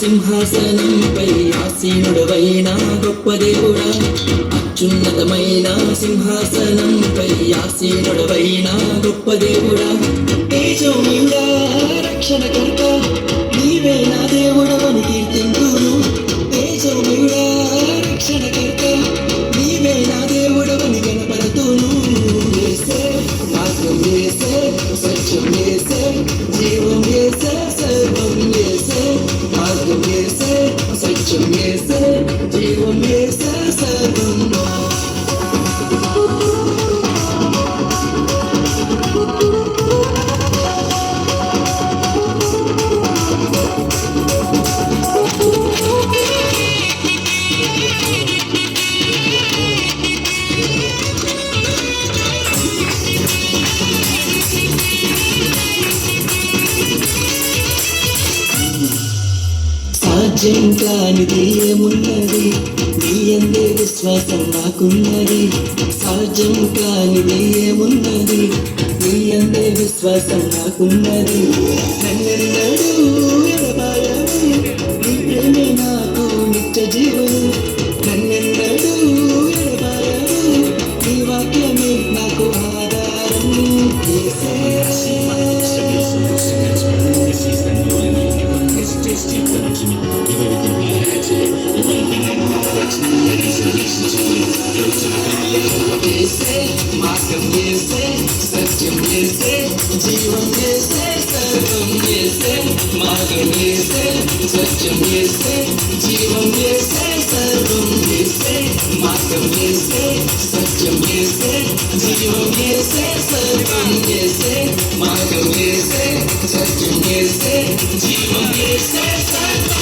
సింహాసనంపై ఆసీనుడవైన గొప్ప దేవుడా, అత్యున్నతమైన సింహాసనంపై ఆసీనుడవైన గొప్ప దేవుడా, తేజోమయుడా రక్షణకర్త నీవే నా దేవుడవని కీర్తింతును. తేజోమయుడా రక్షణకర్త నీవే నా దేవుడవని కనపడుతును. యేసే మార్గం యేసే, సత్యం యేసే, జీవం యేసే, సర్వం యేసే. మార్గం యేసే, సత్యం యేసే, జీవం యేసే, సర్వం. సాధ్యం కానిది ఏమున్నది, నీ యందే విశ్వాసం నాకున్నది. సాధ్యం కానిది ఏమున్నది, నీ యందే విశ్వాసం నాకున్నది. నన్నెన్నడూ ఎడబాయవు, నీ ప్రేమే నాకు నిత్య జీవము. నన్నెన్నడూ ఎడబాయవు, నీ వాక్యమే నాకు ఆధారం. యేసే మార్గం యేసే, సత్యం యేసే, జీవం యేసే, సర్వం యేసే. మార్గం యేసే, సత్యం యేసే, జీవం యేసే, సర్వం యేసే. మార్గం యేసే, సత్యం యేసే, జీవం యేసే, సర్వం యేసే. మార్గం యేసే, సత్యం యేసే, జీవం యేసే, సర్వం.